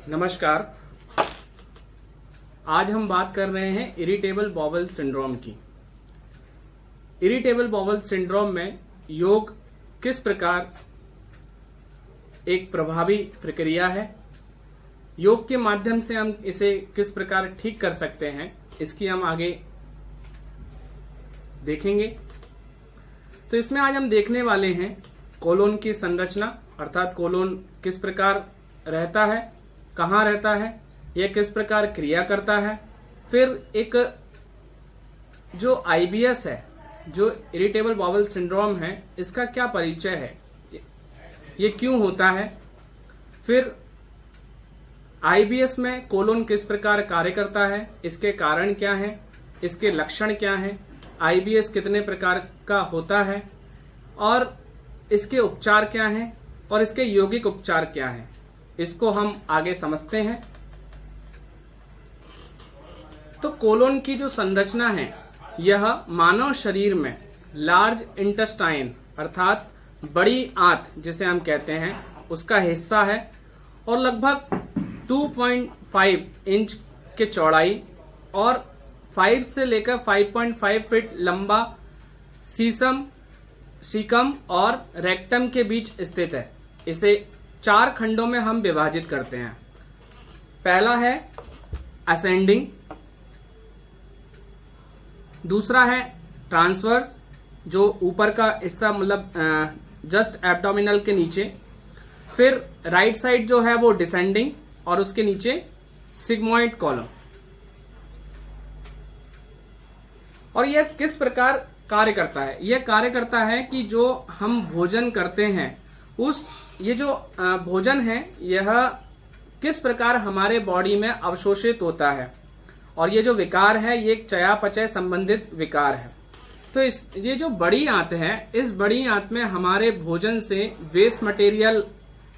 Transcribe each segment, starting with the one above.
नमस्कार। आज हम बात कर रहे हैं इरिटेबल बाउल सिंड्रोम की। इरिटेबल बाउल सिंड्रोम में योग किस प्रकार एक प्रभावी प्रक्रिया है, योग के माध्यम से हम इसे किस प्रकार ठीक कर सकते हैं, इसकी हम आगे देखेंगे। तो इसमें आज हम देखने वाले हैं कोलोन की संरचना, अर्थात कोलोन किस प्रकार रहता है, कहाँ रहता है, यह किस प्रकार क्रिया करता है। फिर एक जो आईबीएस है, जो इरिटेबल बाउल सिंड्रोम है, इसका क्या परिचय है, ये क्यों होता है। फिर आईबीएस में कोलोन किस प्रकार कार्य करता है, इसके कारण क्या है, इसके लक्षण क्या हैं, आईबीएस कितने प्रकार का होता है और इसके उपचार क्या हैं और इसके यौगिक उपचार क्या हैं, इसको हम आगे समझते हैं। तो कोलोन की जो संरचना है, यह मानव शरीर में लार्ज इंटेस्टाइन अर्थात बड़ी आंत जिसे हम कहते हैं, उसका हिस्सा है और लगभग 2.5 इंच के चौड़ाई और 5 से लेकर 5.5 फीट लंबा सीकम और रेक्टम के बीच स्थित है। इसे 4 खंडों में हम विभाजित करते हैं। पहला है असेंडिंग, दूसरा है ट्रांसवर्स जो ऊपर का हिस्सा मतलब जस्ट एब्डोमिनल के नीचे, फिर राइट साइड जो है वो डिसेंडिंग और उसके नीचे सिग्मोइड कॉलम। और यह किस प्रकार कार्य करता है, यह कार्य करता है कि जो हम भोजन करते हैं ये जो भोजन है यह किस प्रकार हमारे बॉडी में अवशोषित होता है, और ये जो विकार है ये एक चयापचय संबंधित विकार है। तो ये जो बड़ी आंत है, इस बड़ी आंत में हमारे भोजन से वेस्ट मटेरियल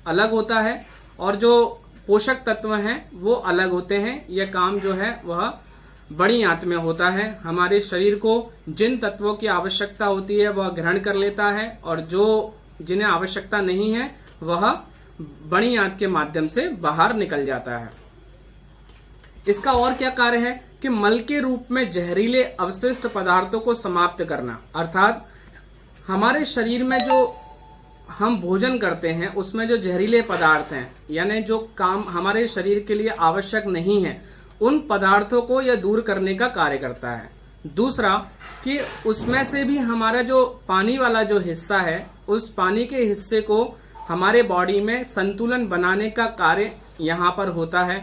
अलग होता है और जो पोषक तत्व हैं वो अलग होते हैं। यह काम जो है वह बड़ी आंत में होता है। हमारे शरीर को जिन तत्वों की आवश्यकता होती है वह ग्रहण कर लेता है और जो जिन्हें आवश्यकता नहीं है वह बड़ी आंत के माध्यम से बाहर निकल जाता है। इसका और क्या कार्य है कि मल के रूप में जहरीले अवशिष्ट पदार्थों को समाप्त करना, अर्थात हमारे शरीर में जो हम भोजन करते हैं उसमें जो जहरीले पदार्थ हैं, यानी जो काम हमारे शरीर के लिए आवश्यक नहीं है, उन पदार्थों को यह दूर करने का कार्य करता है। दूसरा कि उसमें से भी हमारा जो पानी वाला जो हिस्सा है, उस पानी के हिस्से को हमारे बॉडी में संतुलन बनाने का कार्य यहाँ पर होता है।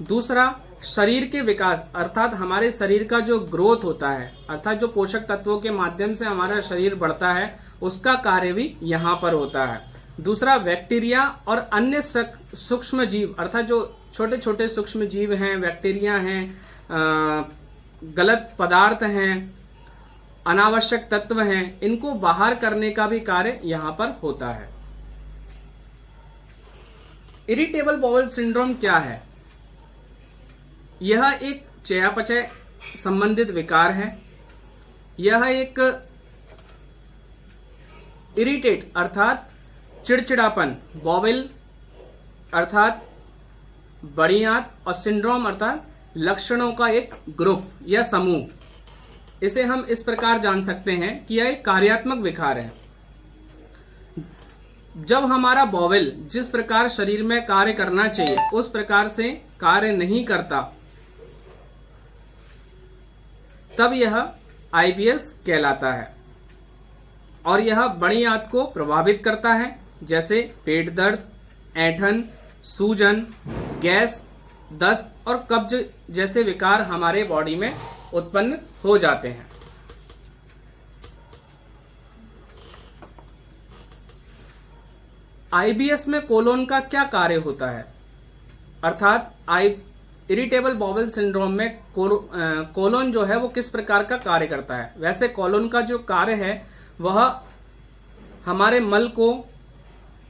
दूसरा शरीर के विकास, अर्थात हमारे शरीर का जो ग्रोथ होता है, अर्थात जो पोषक तत्वों के माध्यम से हमारा शरीर बढ़ता है, उसका कार्य भी यहाँ पर होता है। दूसरा बैक्टीरिया और अन्य सूक्ष्म जीव, अर्थात जो छोटे छोटे सूक्ष्म जीव हैं, बैक्टीरिया हैं, गलत पदार्थ हैं, अनावश्यक तत्व हैं, इनको बाहर करने का भी कार्य यहाँ पर होता है। इरिटेबल बाउल सिंड्रोम क्या है? यह एक चयापचय संबंधित विकार है। यह एक इरिटेट अर्थात चिड़चिड़ापन, बाउल अर्थात बड़ी आंत और सिंड्रोम अर्थात लक्षणों का एक ग्रुप या समूह, इसे हम इस प्रकार जान सकते हैं कि यह एक कार्यात्मक विकार है। जब हमारा बाउल जिस प्रकार शरीर में कार्य करना चाहिए उस प्रकार से कार्य नहीं करता, तब यह आईबीएस कहलाता है और यह बड़ी आंत को प्रभावित करता है, जैसे पेट दर्द, ऐंठन, सूजन, गैस, दस्त और कब्ज जैसे विकार हमारे बॉडी में उत्पन्न हो जाते हैं। आईबीएस में कोलोन का क्या कार्य होता है, अर्थात इरिटेबल बाउल सिंड्रोम में कोलोन जो है वो किस प्रकार का कार्य करता है। वैसे कोलोन का जो कार्य है वह हमारे मल को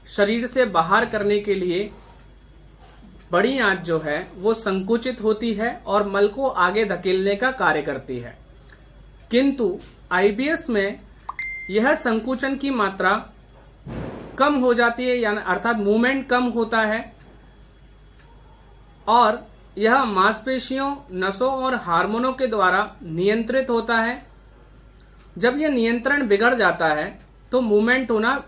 शरीर से बाहर करने के लिए बड़ी आंत जो है वो संकुचित होती है और मल को आगे धकेलने का कार्य करती है। किंतु आईबीएस में यह संकुचन की मात्रा कम हो जाती है, यानी अर्थात मूवमेंट कम होता है और यह मांसपेशियों, नसों और हार्मोनों के द्वारा नियंत्रित होता है। जब यह नियंत्रण बिगड़ जाता है तो मूवमेंट होना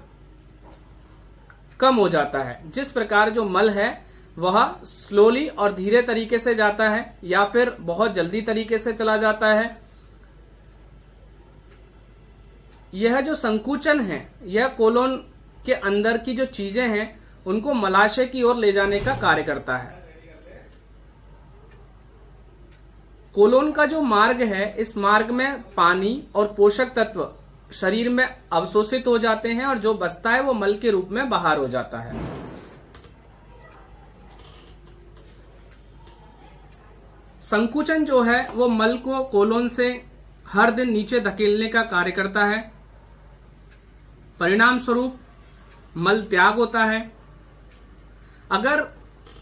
कम हो जाता है। जिस प्रकार जो मल है वह स्लोली और धीरे तरीके से जाता है या फिर बहुत जल्दी तरीके से चला जाता है। यह जो संकुचन है यह कोलोन के अंदर की जो चीजें हैं उनको मलाशय की ओर ले जाने का कार्य करता है। कोलोन का जो मार्ग है, इस मार्ग में पानी और पोषक तत्व शरीर में अवशोषित हो जाते हैं और जो बचता है वो मल के रूप में बाहर हो जाता है। संकुचन जो है वो मल को कोलोन से हर दिन नीचे धकेलने का कार्य करता है। परिणाम स्वरूप मल त्याग होता है। अगर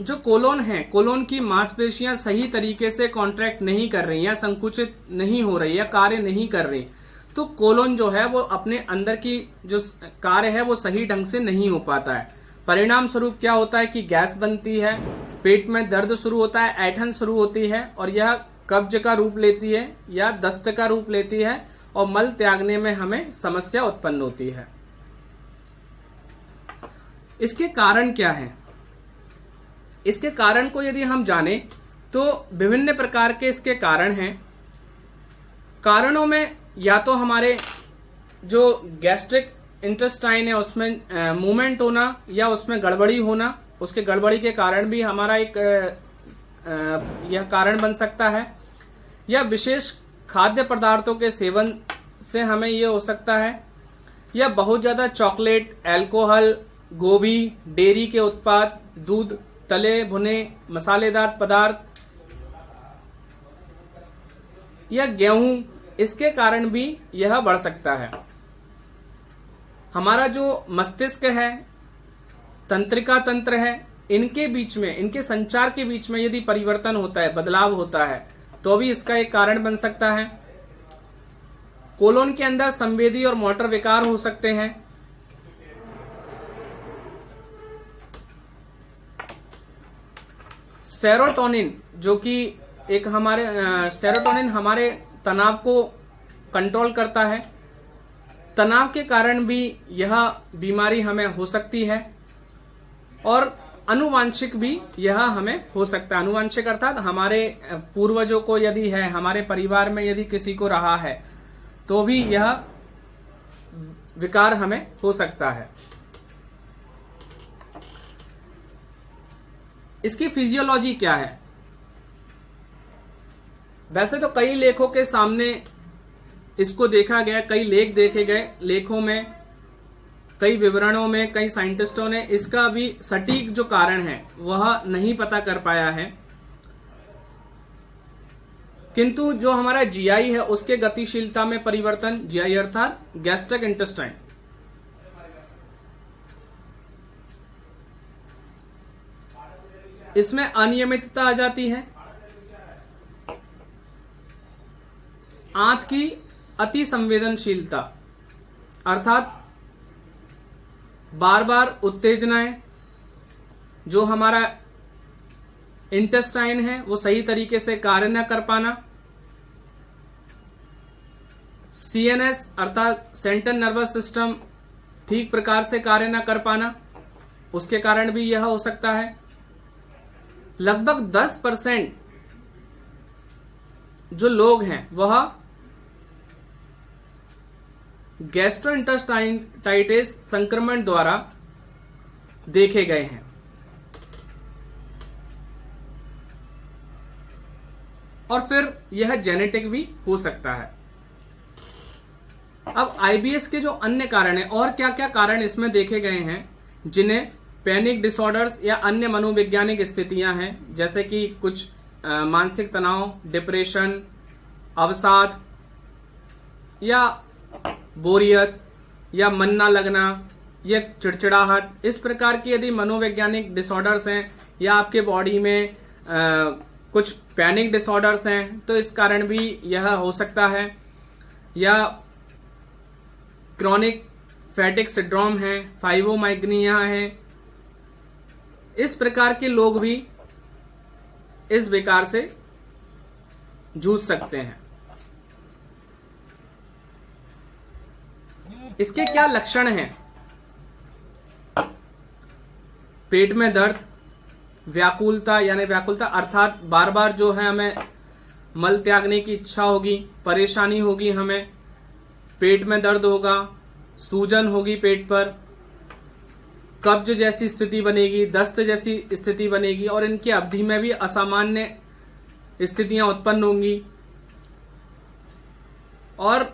जो कोलोन है, कोलोन की मांसपेशियां सही तरीके से कॉन्ट्रैक्ट नहीं कर रही या संकुचित नहीं हो रही या कार्य नहीं कर रही, तो कोलोन जो है वो अपने अंदर की जो कार्य है वो सही ढंग से नहीं हो पाता है। परिणाम स्वरूप क्या होता है कि गैस बनती है, पेट में दर्द शुरू होता है, ऐंठन शुरू होती है और यह कब्ज का रूप लेती है या दस्त का रूप लेती है और मल त्यागने में हमें समस्या उत्पन्न होती है। इसके कारण क्या है? इसके कारण को यदि हम जाने तो विभिन्न प्रकार के इसके कारण हैं। कारणों में या तो हमारे जो गैस्ट्रिक इंटेस्टाइन है उसमें मूवमेंट होना या उसमें गड़बड़ी होना, उसके गड़बड़ी के कारण भी हमारा एक यह कारण बन सकता है। या विशेष खाद्य पदार्थों के सेवन से हमें यह हो सकता है, या बहुत ज्यादा चॉकलेट, अल्कोहल, गोभी, डेयरी के उत्पाद, दूध, तले भुने मसालेदार पदार्थ या गेहूं, इसके कारण भी यह बढ़ सकता है। हमारा जो मस्तिष्क है, तंत्रिका तंत्र है, इनके बीच में, इनके संचार के बीच में यदि परिवर्तन होता है, बदलाव होता है, तो भी इसका एक कारण बन सकता है। कोलोन के अंदर संवेदी और मोटर विकार हो सकते हैं। सेरोटोनिन जो कि एक हमारे सेरोटोनिन हमारे तनाव को कंट्रोल करता है। तनाव के कारण भी यह बीमारी हमें हो सकती है और अनुवांशिक भी यह हमें हो सकता है। अनुवांशिक अर्थात हमारे पूर्वजों को यदि है, हमारे परिवार में यदि किसी को रहा है तो भी यह विकार हमें हो सकता है। इसकी फिजियोलॉजी क्या है? वैसे तो कई लेखों के सामने इसको देखा गया, कई लेख देखे गए, लेखों में, कई विवरणों में, कई साइंटिस्टों ने इसका भी सटीक जो कारण है वह नहीं पता कर पाया है। किंतु जो हमारा जीआई है उसके गतिशीलता में परिवर्तन, जीआई अर्थात गैस्ट्रिक इंटेस्टाइन, इसमें अनियमितता आ जाती है। आंत की अति संवेदनशीलता अर्थात बार बार उत्तेजनाएं, जो हमारा इंटेस्टाइन है वो सही तरीके से कार्य न कर पाना। सीएनएस अर्थात सेंट्रल नर्वस सिस्टम ठीक प्रकार से कार्य न कर पाना, उसके कारण भी यह हो सकता है। लगभग 10% जो लोग हैं वह गैस्ट्रोइंटेस्टाइटिस संक्रमण द्वारा देखे गए हैं। और फिर यह जेनेटिक भी हो सकता है। अब आईबीएस के जो अन्य कारण हैं, और क्या क्या कारण इसमें देखे गए हैं, जिन्हें पैनिक डिसऑर्डर्स या अन्य मनोवैज्ञानिक स्थितियां हैं, जैसे कि कुछ मानसिक तनाव, डिप्रेशन, अवसाद या बोरियत या मन ना लगना या चिड़चिड़ाहट, इस प्रकार की यदि मनोवैज्ञानिक डिसऑर्डर्स हैं या आपके बॉडी में कुछ पैनिक डिसऑर्डर्स हैं तो इस कारण भी यह हो सकता है। या क्रॉनिक फैटिक सिंड्रोम है, फाइब्रोमाइग्रेनिया है, इस प्रकार के लोग भी इस विकार से जूझ सकते हैं। इसके क्या लक्षण हैं? पेट में दर्द, व्याकुलता, यानी व्याकुलता अर्थात बार बार जो है हमें मल त्यागने की इच्छा होगी, परेशानी होगी, हमें पेट में दर्द होगा, सूजन होगी पेट पर, कब्ज जैसी स्थिति बनेगी, दस्त जैसी स्थिति बनेगी और इनकी अवधि में भी असामान्य स्थितियां उत्पन्न होंगी। और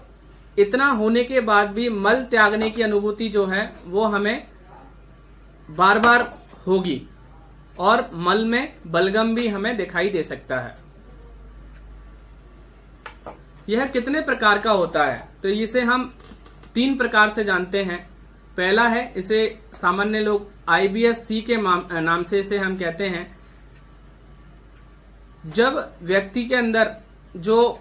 इतना होने के बाद भी मल त्यागने की अनुभूति जो है वो हमें बार बार होगी और मल में बलगम भी हमें दिखाई दे सकता है। यह कितने प्रकार का होता है? तो इसे हम 3 प्रकार से जानते हैं। पहला है, इसे सामान्य लोग IBS-C के नाम से इसे हम कहते हैं। जब व्यक्ति के अंदर जो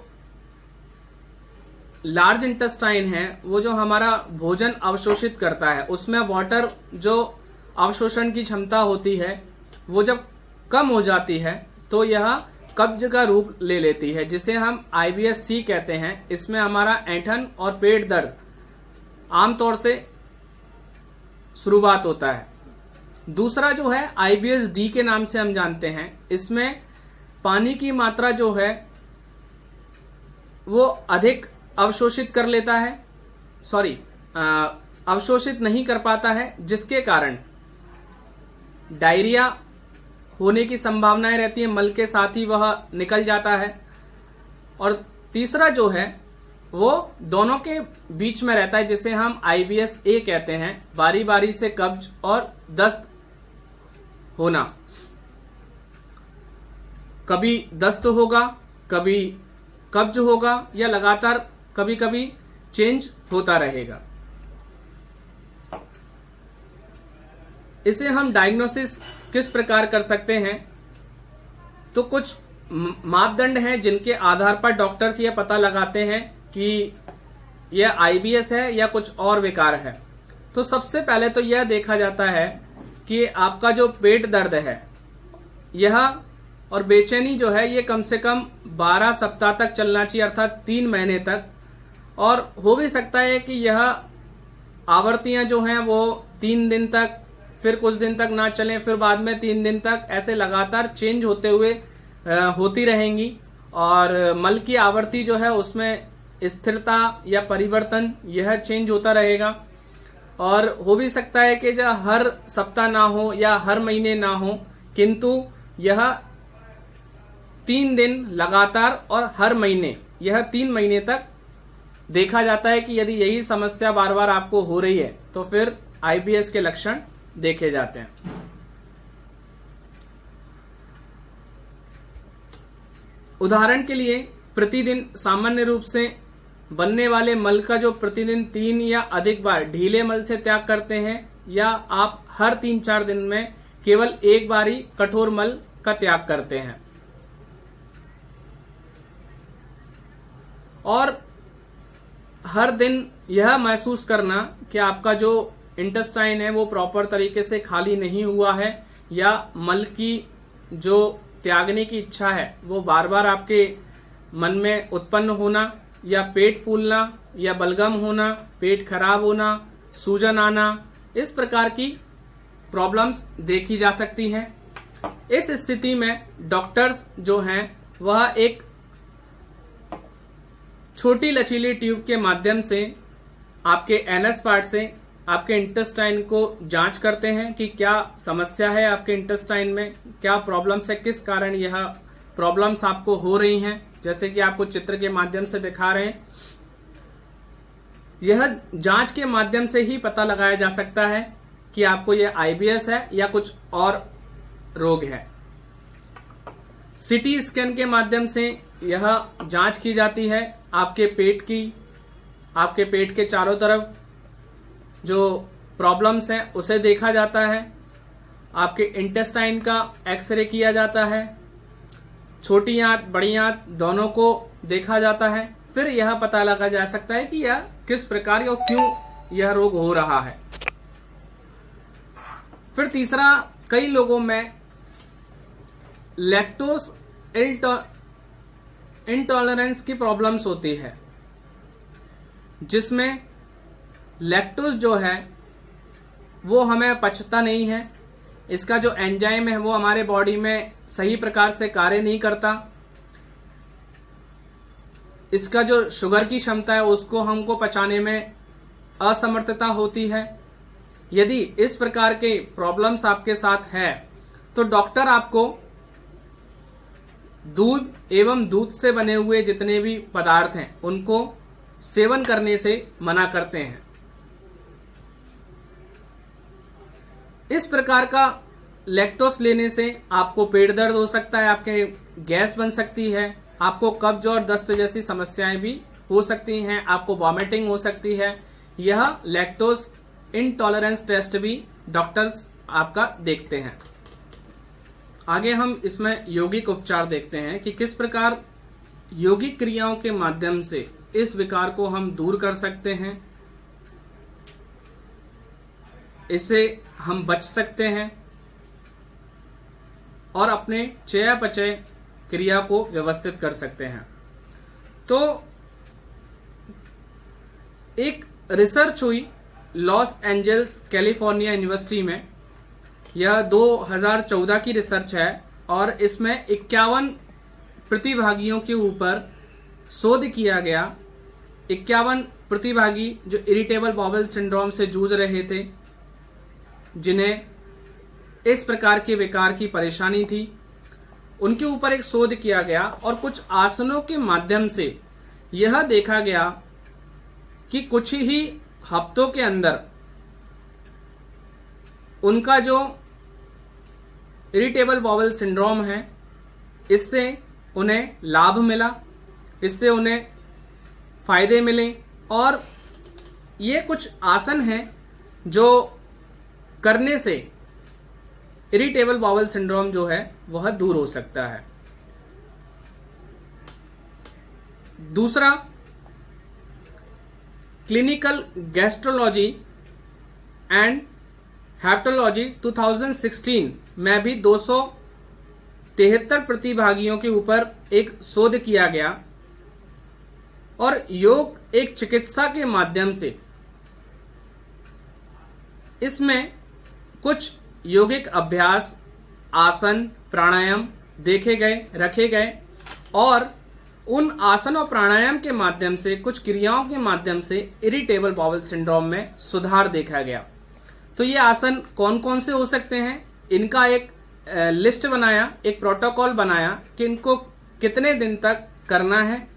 लार्ज इंटेस्टाइन है, वो जो हमारा भोजन अवशोषित करता है, उसमें वाटर जो अवशोषण की क्षमता होती है वो जब कम हो जाती है तो यह कब्ज का रूप ले लेती है, जिसे हम IBS-C कहते हैं। इसमें हमारा ऐंठन और पेट दर्द आमतौर से शुरुआत होता है। दूसरा जो है IBS-D के नाम से हम जानते हैं। इसमें पानी की मात्रा जो है वो अधिक अवशोषित कर लेता है, अवशोषित नहीं कर पाता है, जिसके कारण डायरिया होने की संभावनाएं रहती है, मल के साथ ही वह निकल जाता है। और तीसरा जो है वो दोनों के बीच में रहता है, जिसे हम IBS-A कहते हैं, बारी बारी से कब्ज और दस्त होना। कभी दस्त होगा, कभी कब्ज होगा, या लगातार कभी कभी चेंज होता रहेगा। इसे हम डायग्नोसिस किस प्रकार कर सकते हैं? तो कुछ मापदंड हैं जिनके आधार पर डॉक्टर्स ये पता लगाते हैं कि यह IBS है या कुछ और विकार है। तो सबसे पहले तो यह देखा जाता है कि आपका जो पेट दर्द है यह और बेचैनी जो है ये कम से कम 12 सप्ताह तक चलना चाहिए, अर्थात 3 महीने तक। और हो भी सकता है कि यह आवृत्तियां जो हैं वो 3 दिन तक, फिर कुछ दिन तक ना चलें, फिर बाद में 3 दिन तक, ऐसे लगातार चेंज होते हुए होती रहेंगी। और मल की आवृत्ति जो है उसमें स्थिरता या परिवर्तन यह चेंज होता रहेगा। और हो भी सकता है कि जो हर सप्ताह ना हो या हर महीने ना हो, किंतु यह 3 दिन लगातार और हर महीने, यह 3 महीने तक देखा जाता है कि यदि यही समस्या बार बार आपको हो रही है तो फिर IBS के लक्षण देखे जाते हैं। उदाहरण के लिए, प्रतिदिन सामान्य रूप से बनने वाले मल का जो प्रतिदिन 3 या अधिक बार ढीले मल से त्याग करते हैं, या आप हर 3-4 दिन में केवल एक बार ही कठोर मल का त्याग करते हैं। और हर दिन यह महसूस करना कि आपका जो इंटेस्टाइन है वो प्रॉपर तरीके से खाली नहीं हुआ है, या मल की जो त्यागने की इच्छा है वो बार बार आपके मन में उत्पन्न होना, या पेट फूलना, या बलगम होना, पेट खराब होना, सूजन आना, इस प्रकार की प्रॉब्लम्स देखी जा सकती हैं। इस स्थिति में डॉक्टर्स जो हैं वह एक छोटी लचीली ट्यूब के माध्यम से आपके एनस पार्ट से आपके इंटेस्टाइन को जांच करते हैं कि क्या समस्या है आपके इंटेस्टाइन में, क्या प्रॉब्लम्स है, किस कारण यह प्रॉब्लम्स आपको हो रही हैं। जैसे कि आपको चित्र के माध्यम से दिखा रहे हैं, यह जांच के माध्यम से ही पता लगाया जा सकता है कि आपको यह IBS है या कुछ और रोग है। CT स्कैन के माध्यम से यह जांच की जाती है आपके पेट की, आपके पेट के चारों तरफ जो प्रॉब्लम्स हैं उसे देखा जाता है। आपके इंटेस्टाइन का एक्सरे किया जाता है, छोटी आंत बड़ी आंत दोनों को देखा जाता है। फिर यह पता लगा जा सकता है कि यह किस प्रकार और क्यों यह रोग हो रहा है। फिर तीसरा, कई लोगों में लैक्टोज इंटॉलरेंस की प्रॉब्लम्स होती है, जिसमें लैक्टोज जो है वो हमें पचता नहीं है, इसका जो एंजाइम है वो हमारे बॉडी में सही प्रकार से कार्य नहीं करता, इसका जो शुगर की क्षमता है उसको हमको पचाने में असमर्थता होती है। यदि इस प्रकार के प्रॉब्लम्स आपके साथ है तो डॉक्टर आपको दूध एवं दूध से बने हुए जितने भी पदार्थ हैं उनको सेवन करने से मना करते हैं। इस प्रकार का लैक्टोस लेने से आपको पेट दर्द हो सकता है, आपके गैस बन सकती है, आपको कब्ज और दस्त जैसी समस्याएं भी हो सकती हैं, आपको वॉमिटिंग हो सकती है। यह लैक्टोस इंटॉलरेंस टेस्ट भी डॉक्टर्स आपका देखते हैं। आगे हम इसमें यौगिक उपचार देखते हैं कि किस प्रकार यौगिक क्रियाओं के माध्यम से इस विकार को हम दूर कर सकते हैं, इससे हम बच सकते हैं और अपने चयापचय क्रिया को व्यवस्थित कर सकते हैं। तो एक रिसर्च हुई लॉस एंजल्स कैलिफोर्निया यूनिवर्सिटी में, यह 2014 की रिसर्च है और इसमें 51 प्रतिभागियों के ऊपर शोध किया गया। 51 प्रतिभागी जो इरिटेबल बाउल सिंड्रोम से जूझ रहे थे, जिन्हें इस प्रकार के विकार की परेशानी थी, उनके ऊपर एक शोध किया गया और कुछ आसनों के माध्यम से यह देखा गया कि कुछ ही हफ्तों के अंदर उनका जो इरिटेबल बाउल सिंड्रोम है इससे उन्हें लाभ मिला, इससे उन्हें फायदे मिले। और ये कुछ आसन हैं जो करने से इरिटेबल बाउल सिंड्रोम जो है वह दूर हो सकता है। दूसरा, क्लिनिकल गैस्ट्रोलॉजी एंड हेपेटोलॉजी 2016 में भी 273 प्रतिभागियों के ऊपर एक शोध किया गया और योग एक चिकित्सा के माध्यम से इसमें कुछ योगिक अभ्यास, आसन, प्राणायाम देखे गए, रखे गए और उन आसन और प्राणायाम के माध्यम से, कुछ क्रियाओं के माध्यम से इरिटेबल बाउल सिंड्रोम में सुधार देखा गया। तो ये आसन कौन कौन से हो सकते हैं, इनका एक लिस्ट बनाया, एक प्रोटोकॉल बनाया कि इनको कितने दिन तक करना है,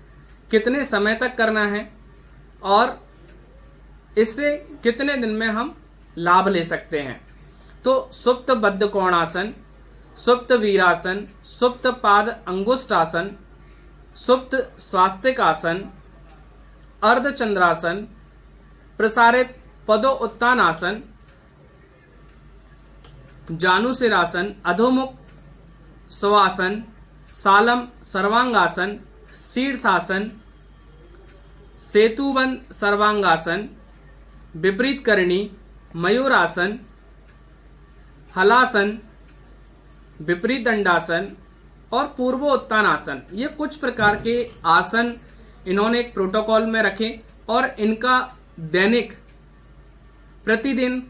कितने समय तक करना है और इससे कितने दिन में हम लाभ ले सकते हैं। तो सुप्त बद्ध कोणासन, सुप्त वीरासन, सुप्त पाद अंगुष्ठ आसन, सुप्त स्वास्तिक आसन, अर्धचंद्रासन, प्रसारित पदो उत्तान आसन, जानुसिरासन, अधोमुख स्वासन, सालम सर्वांगासन, शीर्षासन, सेतुबंद सर्वांगासन, विपरीत करणी, मयूरासन, हलासन, विपरीत दंडासन और पूर्वोत्तान आसन। ये कुछ प्रकार के आसन इन्होंने एक प्रोटोकॉल में रखे और इनका दैनिक प्रतिदिन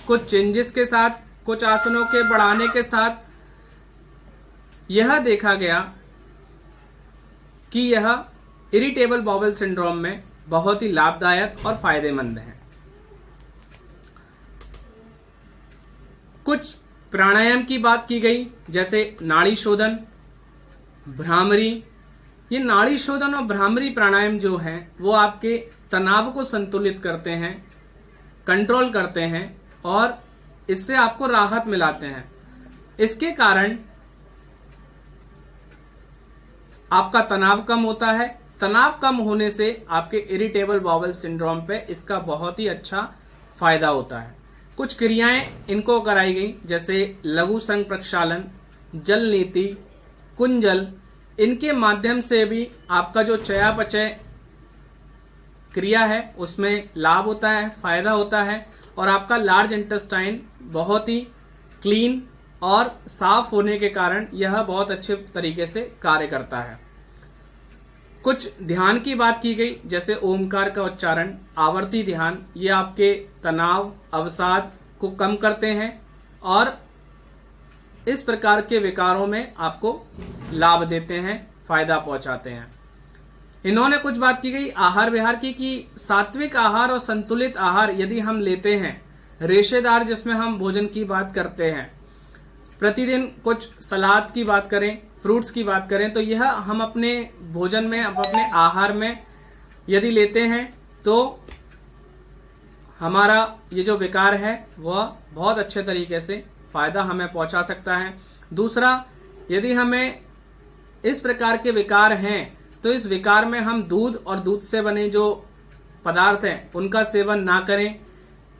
कुछ चेंजेस के साथ, कुछ आसनों के बढ़ाने के साथ यह देखा गया कि यह इरिटेबल बाउल सिंड्रोम में बहुत ही लाभदायक और फायदेमंद है। कुछ प्राणायाम की बात की गई, जैसे नाड़ी शोधन, भ्रामरी। ये नाड़ी शोधन और भ्रामरी प्राणायाम जो हैं वो आपके तनाव को संतुलित करते हैं, कंट्रोल करते हैं और इससे आपको राहत मिलाते हैं। इसके कारण आपका तनाव कम होता है। तनाव कम होने से आपके इरिटेबल बाउल सिंड्रोम पे इसका बहुत ही अच्छा फायदा होता है। कुछ क्रियाएं इनको कराई गई, जैसे लघु संघ प्रक्षालन, जल नीति, कुंजल। इनके माध्यम से भी आपका जो चयापचय क्रिया है उसमें लाभ होता है, फायदा होता है और आपका लार्ज इंटेस्टाइन बहुत ही क्लीन और साफ होने के कारण यह बहुत अच्छे तरीके से कार्य करता है। कुछ ध्यान की बात की गई, जैसे ओमकार का उच्चारण, आवर्ती ध्यान, ये आपके तनाव, अवसाद को कम करते हैं और इस प्रकार के विकारों में आपको लाभ देते हैं, फायदा पहुंचाते हैं। इन्होंने कुछ बात की गई आहार विहार की, कि सात्विक आहार और संतुलित आहार यदि हम लेते हैं, रेशेदार जिसमें हम भोजन की बात करते हैं, प्रतिदिन कुछ सलाद की बात करें, फ्रूट्स की बात करें, तो यह हम अपने भोजन में, अपने आहार में यदि लेते हैं तो हमारा ये जो विकार है वह बहुत अच्छे तरीके से फायदा हमें पहुंचा सकता है। दूसरा, यदि हमें इस प्रकार के विकार हैं तो इस विकार में हम दूध और दूध से बने जो पदार्थ हैं उनका सेवन ना करें,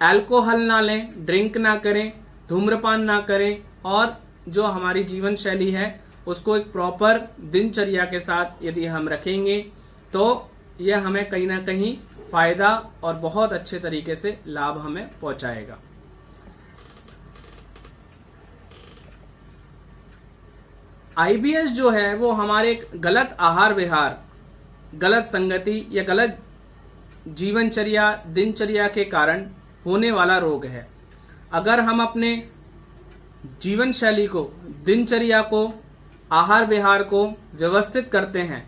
अल्कोहल ना लें, ड्रिंक ना करें, धूम्रपान ना करें, और जो हमारी जीवन शैली है उसको एक प्रॉपर दिनचर्या के साथ यदि हम रखेंगे तो यह हमें कहीं ना कहीं फायदा और बहुत अच्छे तरीके से लाभ हमें पहुंचाएगा। आईबीएस जो है वो हमारे एक गलत आहार विहार, गलत संगति या गलत जीवनचर्या, दिनचर्या के कारण होने वाला रोग है। अगर हम अपने जीवन शैली को, दिनचर्या को, आहार विहार को व्यवस्थित करते हैं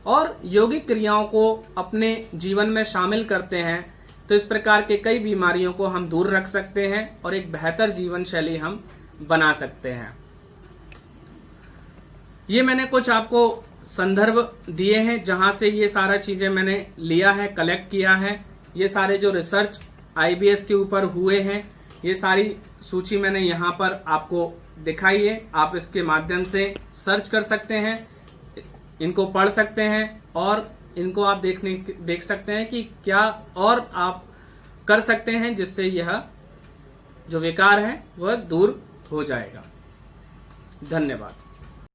और यौगिक क्रियाओं को अपने जीवन में शामिल करते हैं तो इस प्रकार के कई बीमारियों को हम दूर रख सकते हैं और एक बेहतर जीवन शैली हम बना सकते हैं। ये मैंने कुछ आपको संदर्भ दिए हैं जहां से ये सारा चीजें मैंने लिया है, कलेक्ट किया है। ये सारे जो रिसर्च आईबीएस के ऊपर हुए हैं, ये सारी सूची मैंने यहाँ पर आपको दिखाई है। आप इसके माध्यम से सर्च कर सकते हैं, इनको पढ़ सकते हैं और इनको आप देख सकते हैं कि क्या और आप कर सकते हैं जिससे यह जो विकार है वह दूर हो जाएगा। धन्यवाद।